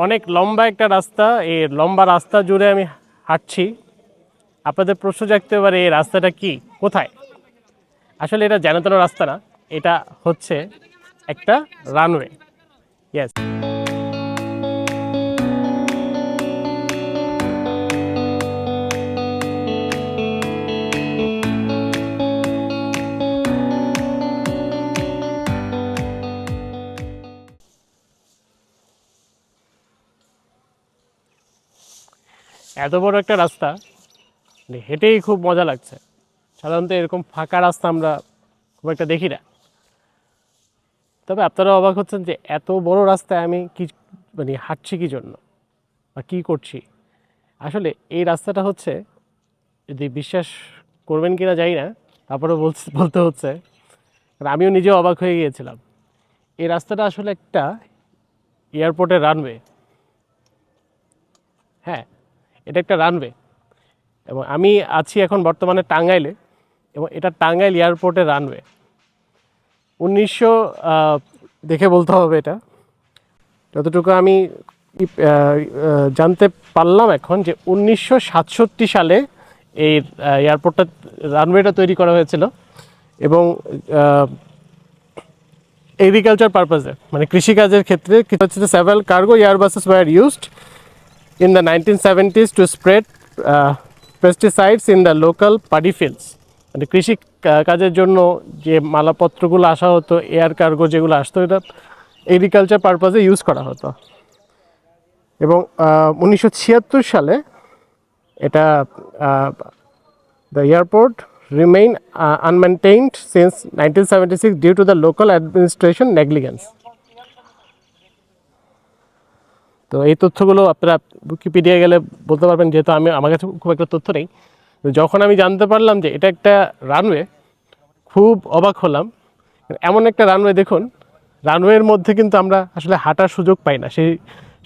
অনেক লম্বা একটা রাস্তা, এই লম্বা রাস্তা জুড়ে আমি হাঁটছি। আপনাদের প্রশ্ন জাগতে পারে এই রাস্তাটা কি, কোথায়? আসলে এটা যেন তেন রাস্তা না, এটা হচ্ছে একটা রানওয়ে। ইয়েস। এত বড় একটা রাস্তা, মানে হেঁটেই খুব মজা লাগছে। সাধারণত এরকম ফাঁকা রাস্তা আমরা খুব একটা দেখি না। তবে আপনারা অবাক হচ্ছেন যে এত বড় রাস্তায় আমি কি মানে হাঁটছি কি জন্য বা কী করছি। আসলে এই রাস্তাটা হচ্ছে, যদি বিশ্বাস করবেন কি না জানি না, তারপরে বলতে হচ্ছে, কারণ আমিও নিজেও অবাক হয়ে গিয়েছিলাম। এই রাস্তাটা আসলে একটা এয়ারপোর্টের রানওয়ে। হ্যাঁ, এটা একটা রানওয়ে, এবং আমি আছি এখন বর্তমানে টাঙ্গাইলে, এবং এটা টাঙ্গাইল এয়ারপোর্টের রানওয়ে। 1900 দেখে বলতে হবে এটা, যতটুকু আমি জানতে পারলাম এখন, যে 1967 সালে এই এয়ারপোর্টটা, রানওয়েটা তৈরি করা হয়েছিল। এবং এগ্রিকালচার পারপাসে, মানে কৃষিকাজের ক্ষেত্রে হচ্ছে যে several cargo airbuses were used in the 1970s to spread pesticides in the local paddy fields. মানে কৃষি কাজের জন্য যে মালাপত্রগুলো আসা হতো, এয়ার কার্গো যেগুলো আসতো, এটা এগ্রিকালচার পারপাসে ইউজ করা হতো। এবং 1976 সালে এটা the airport remain unmaintained since 1976 due to the local administration negligence. তো এই তথ্যগুলো আপনারা উইকিপিডিয়া গেলে বলতে পারবেন, যেহেতু আমার কাছে খুব একটা তথ্য নেই। যখন আমি জানতে পারলাম যে এটা একটা রানওয়ে, খুব অবাক হলাম। এমন একটা রানওয়ে দেখুন, রানওয়ের মধ্যে কিন্তু আমরা আসলে হাঁটার সুযোগ পাই না, সেই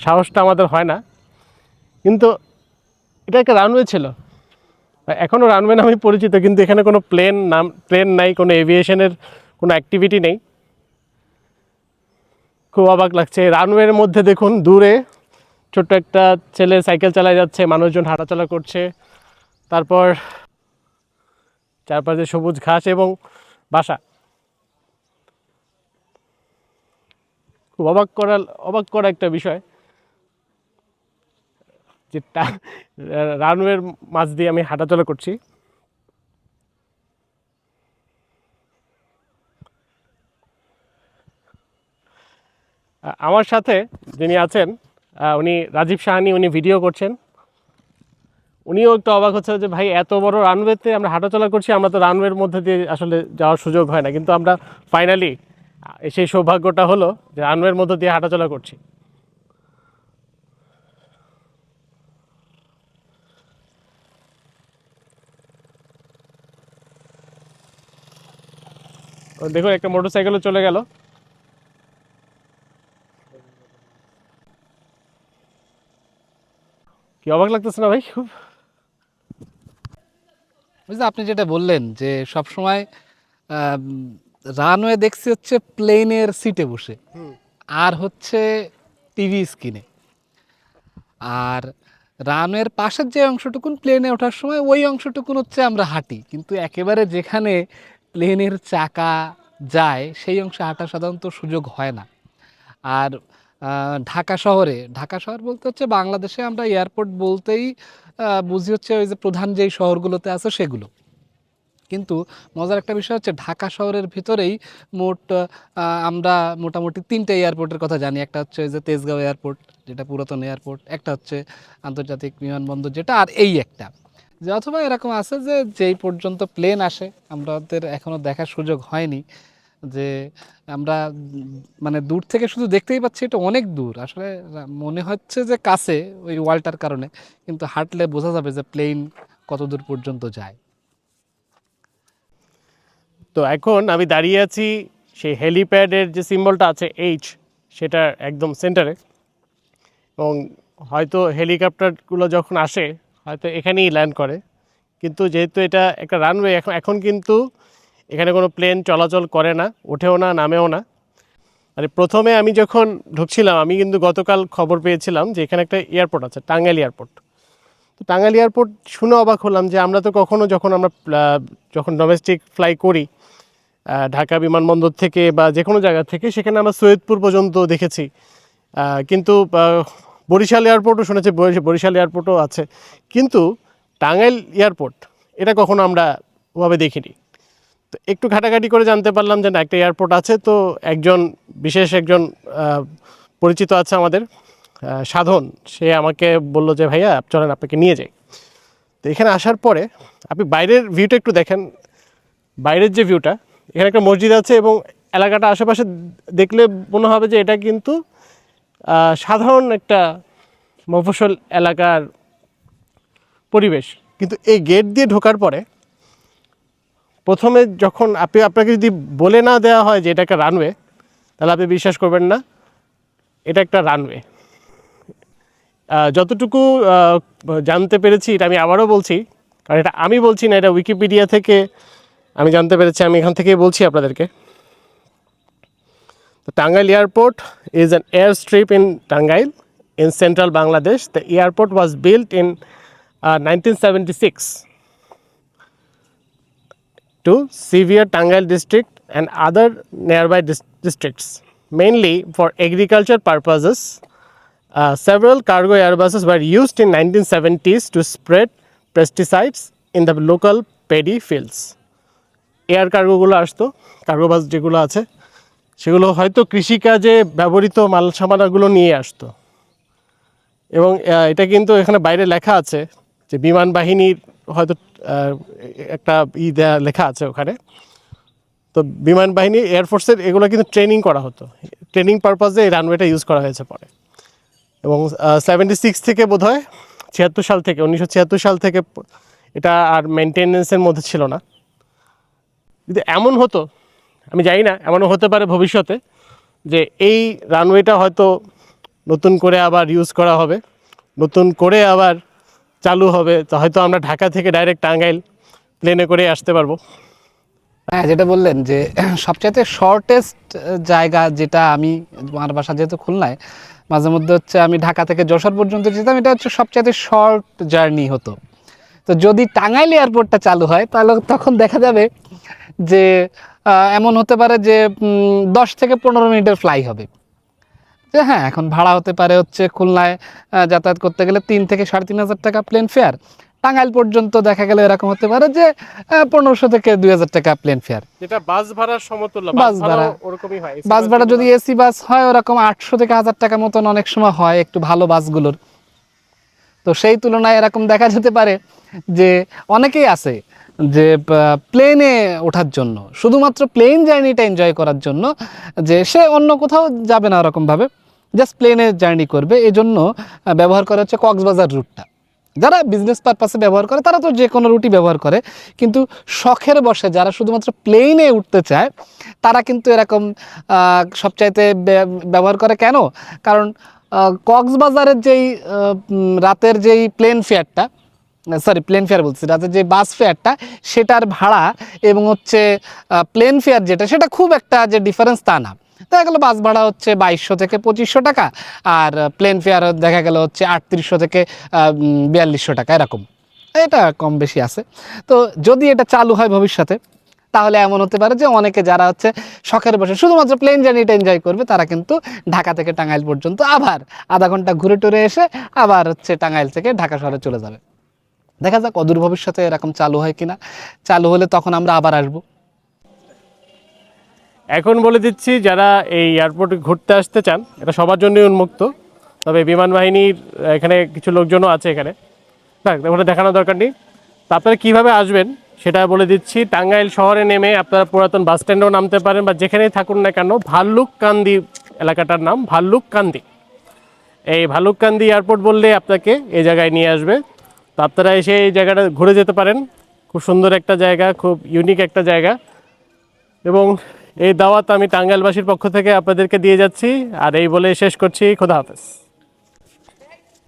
সাহসটা আমাদের হয় না। কিন্তু এটা একটা রানওয়ে ছিল, এখনও রানওয়ে নামে পরিচিত, কিন্তু এখানে কোনো প্লেন নাই, কোনো এভিয়েশনের কোনো অ্যাক্টিভিটি নেই। খুব অবাক লাগছে। রানওয়ের মধ্যে দেখুন দূরে ছোট্ট একটা ছেলে সাইকেল চালায় যাচ্ছে, মানুষজন হাঁটাচলা করছে। তারপর চারপাশে সবুজ ঘাস এবং বাসা। খুব অবাক করা একটা বিষয়, যে রানওয়ের মাঝ দিয়ে আমি হাঁটাচলা করছি। আমার সাথে যিনি আছেন, উনি রাজীব সাহানি, উনি ভিডিও করছেন। উনিও একটু অবাক হচ্ছে যে ভাই, এত বড় রানওয়েতে আমরা হাঁটাচলা করছি, আমরা তো রানওয়ের মধ্যে দিয়ে আসলে যাওয়ার সুযোগ হয় না, কিন্তু আমরা ফাইনালি সেই সৌভাগ্যটা হলো যে রানওয়ের মধ্যে দিয়ে হাঁটাচলা করছি। দেখুন একটা মোটরসাইকেলও চলে গেল। কি অবাক লাগতেছে না ভাই খুব? বুঝলি, আপনি যেটা বললেন যে সব সময় রানওয়ে দেখছি হচ্ছে প্লেনের সিটে বসে, আর হচ্ছে টিভি স্ক্রিনে। আর রানওয়ের পাশের যে অংশটুকুন প্লেনে ওঠার সময়, ওই অংশটুকুন হচ্ছে আমরা হাঁটি, কিন্তু একেবারে যেখানে প্লেনের চাকা যায় সেই অংশে হাঁটা সাধারণত সুযোগ হয় না। আর ঢাকা শহর বলতে হচ্ছে বাংলাদেশে আমরা এয়ারপোর্ট বলতেই বুঝি হচ্ছে ওই যে প্রধান যেই শহরগুলোতে আছে সেগুলো। কিন্তু মজার একটা বিষয় হচ্ছে ঢাকা শহরের ভিতরেই মোট আমরা মোটামুটি 3টে এয়ারপোর্টের কথা জানি। একটা হচ্ছে ওই যে তেজগাঁও এয়ারপোর্ট, যেটা পুরাতন এয়ারপোর্ট, একটা হচ্ছে আন্তর্জাতিক বিমানবন্দর যেটা, আর এই একটা যে, অথবা এরকম আছে যে যেই পর্যন্ত প্লেন আসে আমাদের এখনও দেখার সুযোগ হয়নি। যে আমরা মানে দূর থেকে শুধু দেখতেই পাচ্ছি, এটা অনেক দূর আসলে, মনে হচ্ছে যে কাছে ওই ওয়ালটার কারণে, কিন্তু হাঁটলে বোঝা যাবে যে প্লেন কত দূর পর্যন্ত যায়। তো এখন আমি দাঁড়িয়ে আছি সেই হেলিপ্যাডের যে সিম্বলটা আছে এইচ, সেটার একদম সেন্টারে। এবং হয়তো হেলিকপ্টারগুলো যখন আসে হয়তো এখানেই ল্যান্ড করে, কিন্তু যেহেতু এটা একটা রানওয়ে, এখন কিন্তু এখানে কোনো প্লেন চলাচল করে না, ওঠেও না, নামেও না। মানে প্রথমে আমি যখন ঢুকছিলাম, আমি কিন্তু গতকাল খবর পেয়েছিলাম যে এখানে একটা এয়ারপোর্ট আছে, টাঙ্গাইল এয়ারপোর্ট। তো টাঙ্গাইল এয়ারপোর্ট শুনে অবাক হলাম যে আমরা তো কখনো যখন ডোমেস্টিক ফ্লাই করি ঢাকা বিমানবন্দর থেকে বা যে কোনো জায়গা থেকে, সেখানে আমরা সৈয়দপুর পর্যন্ত দেখেছি। কিন্তু বরিশাল এয়ারপোর্টও শুনেছি, বরিশাল এয়ারপোর্টও আছে, কিন্তু টাঙ্গাইল এয়ারপোর্ট এটা কখনো আমরা ওভাবে দেখিনি। তো একটু ঘাটাঘাটি করে জানতে পারলাম যে না, একটা এয়ারপোর্ট আছে। তো বিশেষ একজন পরিচিত আছে আমাদের, সাধন, সে আমাকে বলল যে ভাইয়া চলেন আপনাকে নিয়ে যাই। তো এখানে আসার পরে আপনি বাইরের ভিউটা একটু দেখেন। বাইরের যে ভিউটা, এখানে একটা মসজিদ আছে এবং এলাকাটা আশেপাশে দেখলে মনে হবে যে এটা কিন্তু সাধারণ একটা মফস্বল এলাকার পরিবেশ। কিন্তু এই গেট দিয়ে ঢোকার পরে প্রথমে যখন আপনাকে যদি বলে না দেওয়া হয় যে এটা একটা রানওয়ে, তাহলে আপনি বিশ্বাস করবেন না এটা একটা রানওয়ে। যতটুকু জানতে পেরেছি, এটা আমি আবারও বলছি, কারণ এটা আমি বলছি না, এটা উইকিপিডিয়া থেকে আমি জানতে পেরেছি, আমি এখান থেকেই বলছি আপনাদেরকে। তো Tangail airport is an airstrip in Tangail in central Bangladesh. The airport was built in 1976 to Severe Tangail district and other nearby districts, mainly for agriculture purposes. Several cargo airbuses were used in 1970s to spread pesticides in the local paddy fields. Air কার্গোগুলো আসতো, cargo বাস যেগুলো আছে সেগুলো হয়তো কৃষিকাজে ব্যবহৃত মাল সামানাগুলো নিয়ে আসতো। এবং এটা কিন্তু এখানে বাইরে লেখা আছে যে বিমান বাহিনীর হয়তো একটা লেখা আছে ওখানে। তো বিমান বাহিনী, এয়ারফোর্সের এগুলো কিন্তু ট্রেনিং করা হতো, ট্রেনিং পারপাসে এই রানওয়েটা ইউজ করা হয়েছে পরে। এবং 76 থেকে বোধহয় 1976 সাল থেকে এটা আর মেনটেনেন্সের মধ্যে ছিল না। যদি এমন হতো, আমি জানি না, এমনও হতে পারে ভবিষ্যতে যে এই রানওয়েটা হয়তো নতুন করে আবার ইউজ করা হবে, নতুন করে আবার চালু হবে। তো হয়তো আমরা ঢাকা থেকে ডাইরেক্ট টাঙ্গাইল প্লেনে করে আসতে পারবো। হ্যাঁ, যেটা বললেন যে সবচাইতে শর্টেস্ট জায়গা, যেটা আমি, আমার বাসা যেহেতু খুলনায়, মাঝে মধ্যে হচ্ছে আমি ঢাকা থেকে যশোর পর্যন্ত যেতাম, এটা হচ্ছে সবচাইতে শর্ট জার্নি হতো। তো যদি টাঙ্গাইল এয়ারপোর্টটা চালু হয় তাহলে তখন দেখা যাবে যে এমন হতে পারে যে 10 থেকে 15 মিনিটের ফ্লাই হবে। যে হ্যাঁ, এখন ভাড়া হতে পারে হচ্ছে খুলনায় যাতায়াত করতে গেলে 3 থেকে 3,500 টাকা প্লেন ফেয়ার, টাঙ্গাইল পর্যন্ত দেখা গেলে এরকম হতে পারে যে 1500 থেকে 2000 টাকা প্লেন ফেয়ার। যেটা বাস ভাড়ার সমতুল্য, বাস ভাড়া ওরকমই হয়। বাস ভাড়া যদি এসি বাস হয় ওরকম 800 থেকে 1000 টাকা মতন অনেক সময় হয় একটু ভালো বাসগুলোর। তো সেই তুলনায় এরকম দেখা যেতে পারে যে অনেকেই আছে যে প্লেনে ওঠার জন্য, শুধুমাত্র প্লেন জার্নিটা এনজয় করার জন্য, যে সে অন্য কোথাও যাবে না ওরকমভাবে, জাস্ট প্লেনে জার্নি করবে, এই জন্য ব্যবহার করা হচ্ছে কক্সবাজার রুটটা। যারা বিজনেস পারপাসে ব্যবহার করে তারা তো যে কোনো রুটই ব্যবহার করে, কিন্তু শখের বশে যারা শুধুমাত্র প্লেনে উঠতে চায় তারা কিন্তু এরকম সবচাইতে ব্যবহার করে। কেন? কারণ কক্সবাজারের যেই রাতের যেই প্লেন ফেয়ারটা, প্লেন ফেয়ার বলছি, রাতের যে বাস ফেয়ারটা, সেটার ভাড়া এবং হচ্ছে প্লেন ফেয়ার যেটা, সেটা খুব একটা যে ডিফারেন্স তা না। দেখা গেলো বাস ভাড়া হচ্ছে 2200 থেকে 2500 টাকা, আর প্লেন ফেয়ার দেখা গেল হচ্ছে 3800 থেকে 4200 টাকা, এরকম, এটা কম বেশি আছে। তো যদি এটা চালু হয় ভবিষ্যতে, তাহলে এমন হতে পারে যে অনেকে যারা হচ্ছে শখের বসে শুধুমাত্র প্লেন জার্নিটা এনজয় করবে, তারা কিন্তু ঢাকা থেকে টাঙ্গাইল পর্যন্ত আবার আধা ঘন্টা ঘুরে টুরে এসে আবার হচ্ছে টাঙ্গাইল থেকে ঢাকা শহরে চলে যাবে। দেখা যাক অদূর ভবিষ্যতে এরকম চালু হয় কিনা। চালু হলে তখন আমরা আবার আসবো। এখন বলে দিচ্ছি, যারা এই এয়ারপোর্টে ঘুরতে আসতে চান, এটা সবার জন্যই উন্মুক্ত। তবে বিমান বাহিনীর এখানে কিছু লোকজনও আছে এখানে, ওটা দেখানোর দরকার নেই। তো আপনারা কীভাবে আসবেন সেটা বলে দিচ্ছি। টাঙ্গাইল শহরে নেমে আপনারা পুরাতন বাস স্ট্যান্ডেও নামতে পারেন, বা যেখানেই থাকুন না কেন, ভাল্লুককান্দি এলাকাটার নাম ভাল্লুককান্দি। এই ভাল্লুককান্দি এয়ারপোর্ট বললে আপনাকে এই জায়গায় নিয়ে আসবে। তো আপনারা এসে এই জায়গাটা ঘুরে যেতে পারেন। খুব সুন্দর একটা জায়গা, খুব ইউনিক একটা জায়গা। এবং এই দাওয়াত আমি টাঙ্গাইলবাসীর পক্ষ থেকে আপনাদেরকে দিয়ে যাচ্ছি। আর এই বলে শেষ করছি। খোদা হাফেজ।